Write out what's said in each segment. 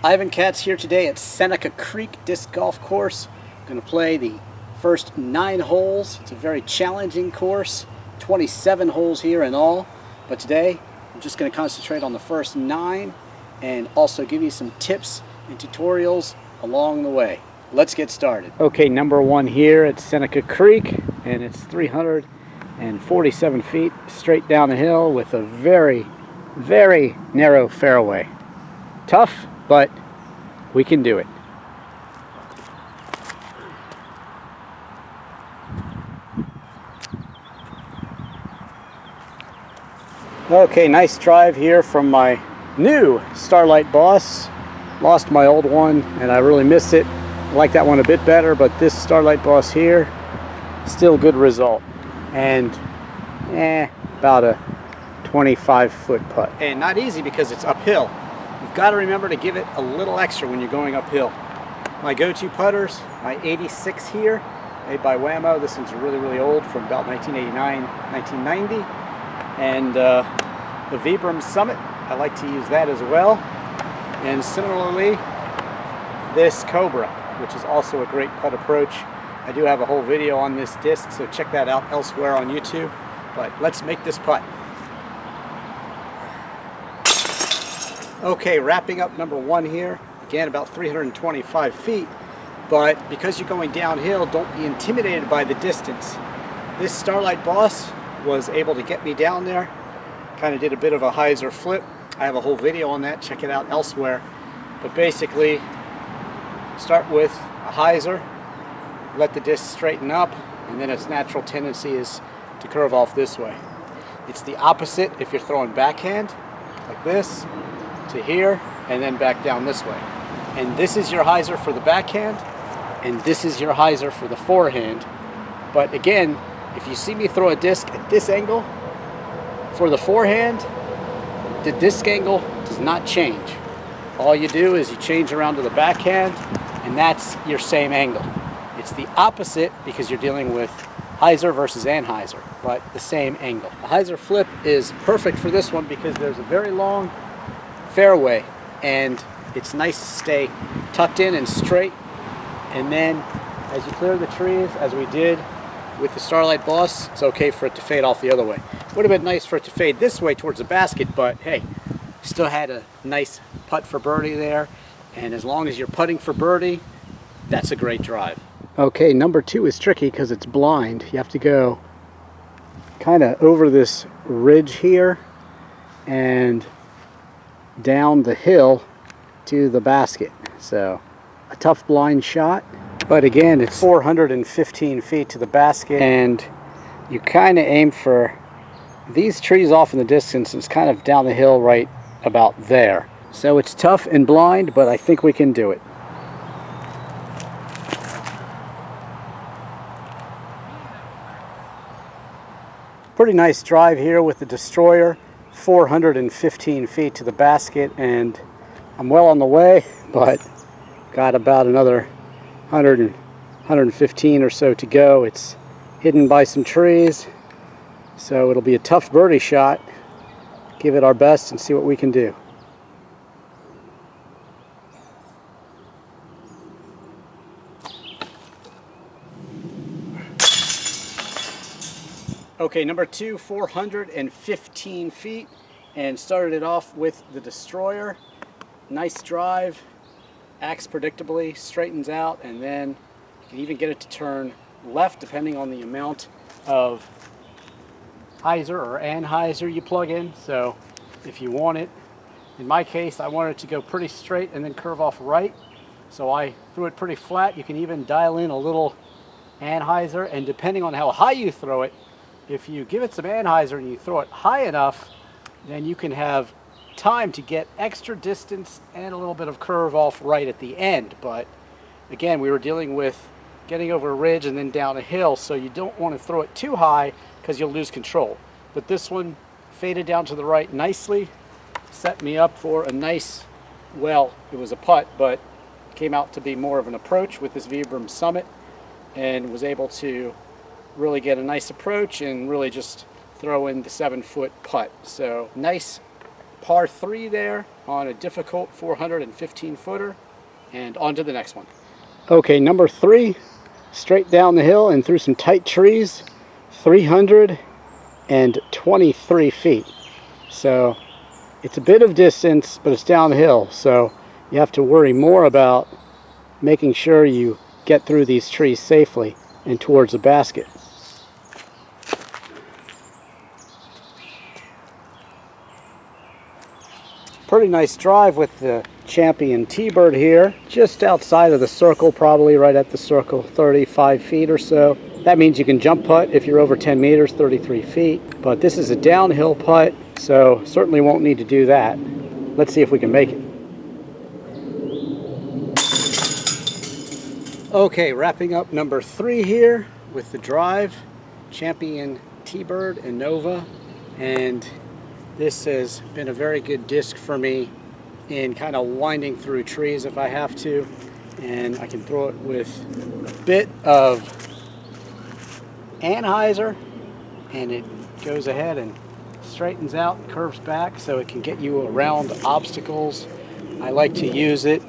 Ivan Katz here today at Seneca Creek Disc Golf Course. I'm going to play the first 9 holes. It's a very challenging course, 27 holes here in all. But today I'm just going to concentrate on the first 9 and also give you some tips and tutorials along the way. Let's get started. Okay, number 1 here at Seneca Creek, and it's 347 feet straight down the hill with a very, very narrow fairway. Tough, but we can do it. Okay, nice drive here from my new Starlight Boss. Lost my old one and I really missed it. I like that one a bit better, but this Starlight Boss here, still good result. And about a 25-foot putt. And not easy because it's uphill. You've got to remember to give it a little extra when you're going uphill. My go-to putters, my 86 here, made by Whammo. This one's really, really old, from about 1989, 1990. And the Vibram Summit, I like to use that as well. And similarly, this Cobra, which is also a great putt approach. I do have a whole video on this disc, so check that out elsewhere on YouTube. But let's make this putt. Okay, wrapping up number 1 here. Again, about 325 feet. But because you're going downhill, don't be intimidated by the distance. This Starlight Boss was able to get me down there. Kind of did a bit of a hyzer flip. I have a whole video on that. Check it out elsewhere. But basically, start with a hyzer, let the disc straighten up, and then its natural tendency is to curve off this way. It's the opposite if you're throwing backhand, like this, to here, and then back down this way. And this is your hyzer for the backhand, and this is your hyzer for the forehand. But again, if you see me throw a disc at this angle, for the forehand, the disc angle does not change. All you do is you change around to the backhand, and that's your same angle. It's the opposite because you're dealing with hyzer versus anhyzer, but the same angle. The hyzer flip is perfect for this one because there's a very long fairway, and it's nice to stay tucked in and straight. And then as you clear the trees, as we did with the Starlight Boss, it's okay for it to fade off the other way. Would have been nice for it to fade this way towards the basket, but hey, still had a nice putt for birdie there. And as long as you're putting for birdie, that's a great drive. Okay, number 2 is tricky because it's blind. You have to go kind of over this ridge here and down the hill to the basket. So a tough blind shot, but again, it's 415 feet to the basket, and you kind of aim for these trees off in the distance. It's kind of down the hill right about there. So it's tough and blind, but I think we can do it. Pretty nice drive here with the Destroyer, 415 feet to the basket, and I'm well on the way, but got about another 115 or so to go. It's hidden by some trees, so it'll be a tough birdie shot. Give it our best and see what we can do. Okay, number 2, 415 feet, and started it off with the Destroyer. Nice drive, acts predictably, straightens out, and then you can even get it to turn left depending on the amount of hyzer or anhyzer you plug in. So if you want it, in my case, I wanted it to go pretty straight and then curve off right. So I threw it pretty flat. You can even dial in a little anhyzer, and depending on how high you throw it, if you give it some anhyzer and you throw it high enough, then you can have time to get extra distance and a little bit of curve off right at the end. But again, we were dealing with getting over a ridge and then down a hill, so you don't want to throw it too high because you'll lose control. But this one faded down to the right nicely, set me up for a nice, well, it was a putt, but came out to be more of an approach with this Vibram Summit, and was able to really get a nice approach and really just throw in the 7-foot putt. So nice par 3 there on a difficult 415 footer, and on to the next one. Okay, number 3, straight down the hill and through some tight trees, 323 feet. So it's a bit of distance, but it's downhill, so you have to worry more about making sure you get through these trees safely and towards the basket. Pretty nice drive with the Champion T-Bird here, just outside of the circle, probably right at the circle, 35 feet or so. That means you can jump putt if you're over 10 meters, 33 feet. But this is a downhill putt, so certainly won't need to do that. Let's see if we can make it. Okay, wrapping up number 3 here with the drive, Champion T-Bird and Nova, and this has been a very good disc for me in kind of winding through trees if I have to, and I can throw it with a bit of anhyzer, and it goes ahead and straightens out, curves back, so it can get you around obstacles. I like to use it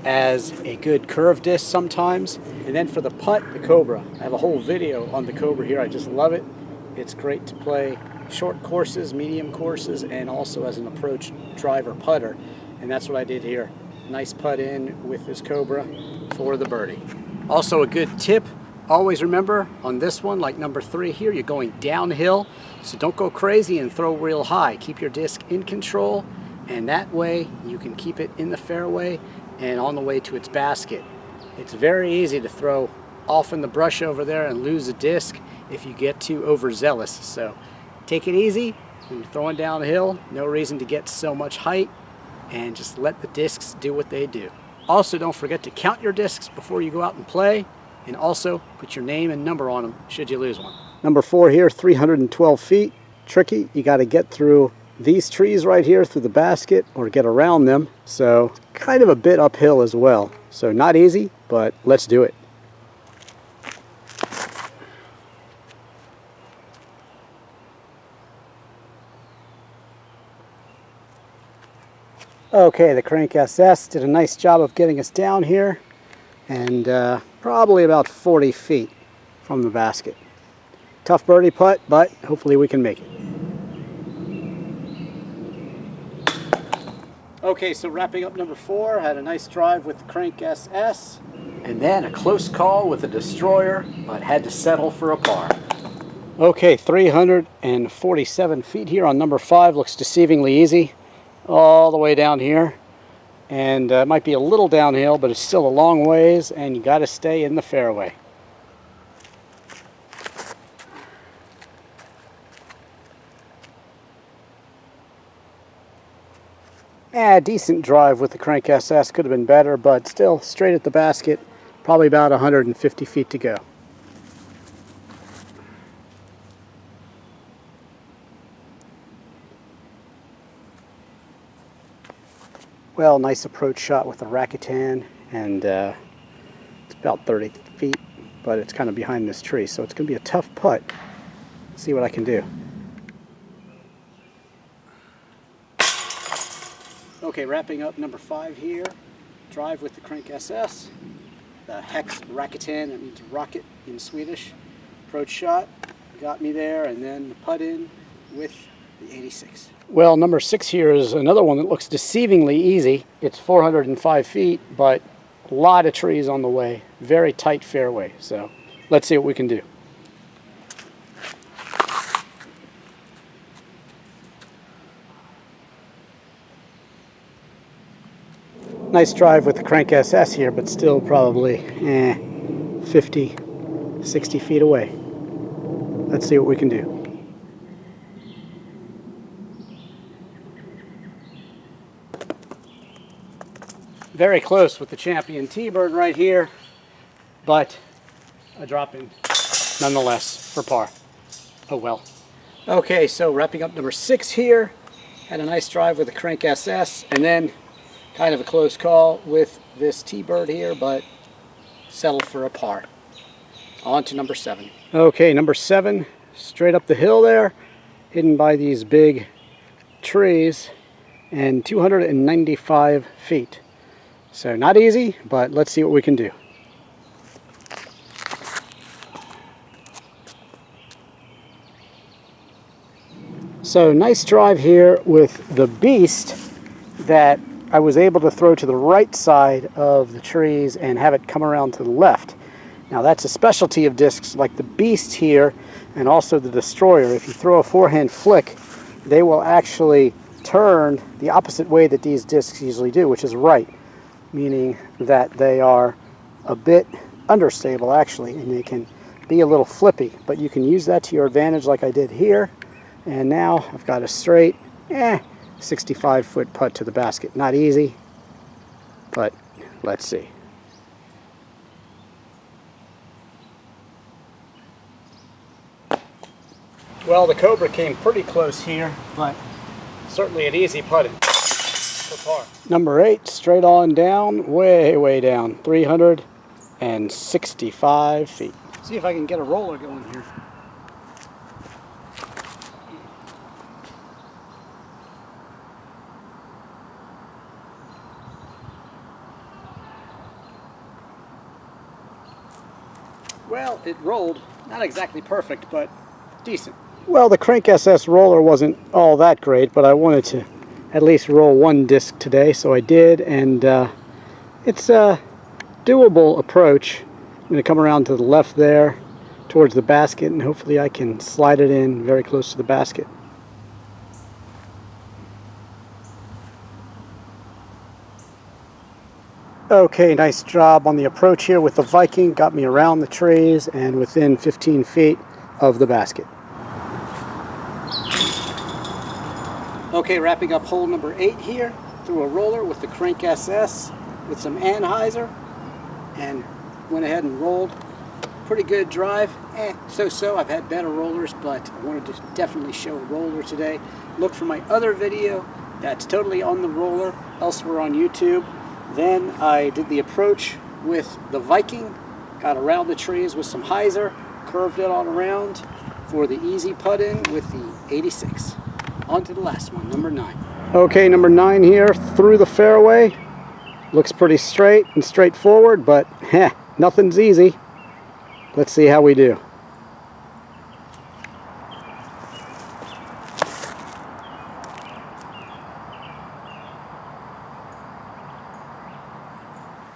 as a good curve disc sometimes. And then for the putt, the Cobra. I have a whole video on the Cobra here. I just love it. It's great to play short courses, medium courses, and also as an approach driver putter. And that's what I did here. Nice putt in with this Cobra for the birdie. Also a good tip, always remember on this one, like number 3 here, you're going downhill, so don't go crazy and throw real high. Keep your disc in control, and that way you can keep it in the fairway and on the way to its basket. It's very easy to throw off in the brush over there and lose a disc if you get too overzealous. So take it easy when you're throwing downhill. No reason to get so much height, and just let the discs do what they do. Also, don't forget to count your discs before you go out and play, and also put your name and number on them should you lose one. Number 4 here, 312 feet. Tricky, you got to get through these trees right here through the basket or get around them, so kind of a bit uphill as well. So not easy, but let's do it. Okay, the Crank SS did a nice job of getting us down here, and probably about 40 feet from the basket. Tough birdie putt, but hopefully we can make it. Okay, so wrapping up number 4, had a nice drive with the Crank SS, and then a close call with the Destroyer, but had to settle for a par. Okay, 347 feet here on number 5, looks deceivingly easy. All the way down here, and it might be a little downhill, but it's still a long ways, and you got to stay in the fairway. Decent drive with the Crank SS, could have been better, but still straight at the basket, probably about 150 feet to go. Well, nice approach shot with the Rakuten, and it's about 30 feet, but it's kind of behind this tree, so it's going to be a tough putt. Let's see what I can do. Okay, wrapping up number 5 here. Drive with the Crank SS. The Hex Rakuten, that means rocket in Swedish. Approach shot, got me there, and then the putt in with the 86. Well, number 6 here is another one that looks deceivingly easy. It's 405 feet, but a lot of trees on the way. Very tight fairway, so let's see what we can do. Nice drive with the Crank SS here, but still probably 50, 60 feet away. Let's see what we can do. Very close with the Champion T-Bird right here, but a drop in nonetheless for par. Oh well. Okay, so wrapping up number 6 here. Had a nice drive with the Crank SS, and then kind of a close call with this T-Bird here, but settled for a par. On to number 7. Okay, number 7, straight up the hill there, hidden by these big trees, and 295 feet. So not easy, but let's see what we can do. So nice drive here with the Beast that I was able to throw to the right side of the trees and have it come around to the left. Now that's a specialty of discs like the Beast here and also the Destroyer. If you throw a forehand flick, they will actually turn the opposite way that these discs usually do, which is right, meaning that they are a bit understable actually, and they can be a little flippy, but you can use that to your advantage like I did here. And now I've got a straight 65-foot putt to the basket. Not easy, but let's see. Well, the Cobra came pretty close here, but certainly an easy putting for par. Number 8, straight on down, way down, 365 feet. See if I can get a roller going here. Well, it rolled. Not exactly perfect, but decent. Well, the Crank SS roller wasn't all that great, but I wanted to at least roll one disc today, so I did, and it's a doable approach. I'm going to come around to the left there towards the basket, and hopefully I can slide it in very close to the basket. Okay, nice job on the approach here with the Viking. Got me around the trees and within 15 feet of the basket. Okay, wrapping up hole number 8 here. Threw a roller with the Crank SS with some anhyzer and went ahead and rolled. Pretty good drive. So-so. I've had better rollers, but I wanted to definitely show a roller today. Look for my other video that's totally on the roller elsewhere on YouTube. Then I did the approach with the Viking, got around the trees with some hyzer, curved it on around for the easy putt in with the 86. On to the last one, number 9. Okay, number 9 here, through the fairway. Looks pretty straight and straightforward, but nothing's easy. Let's see how we do.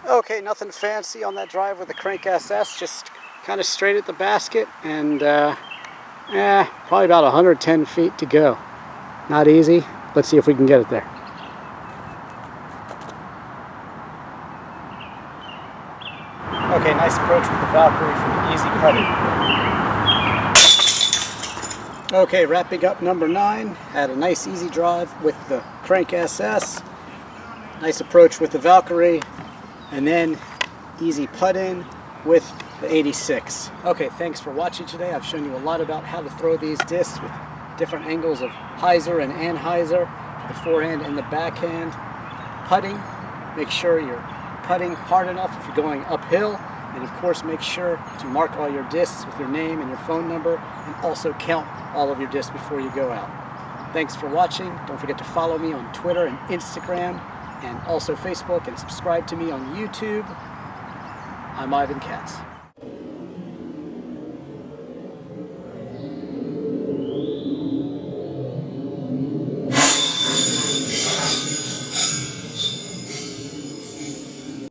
Okay, nothing fancy on that drive with the Crank SS, just kind of straight at the basket, and probably about 110 feet to go. Not easy. Let's see if we can get it there. Okay, nice approach with the Valkyrie for the easy putting. Okay, wrapping up number 9. Had a nice easy drive with the Crank SS. Nice approach with the Valkyrie. And then easy putt in with the 86. Okay, thanks for watching today. I've shown you a lot about how to throw these discs with different angles of hyzer and anhyzer for the forehand and the backhand. Putting, make sure you're putting hard enough if you're going uphill, and of course make sure to mark all your discs with your name and your phone number, and also count all of your discs before you go out. Thanks for watching. Don't forget to follow me on Twitter and Instagram, and also Facebook, and subscribe to me on YouTube. I'm Ivan Katz.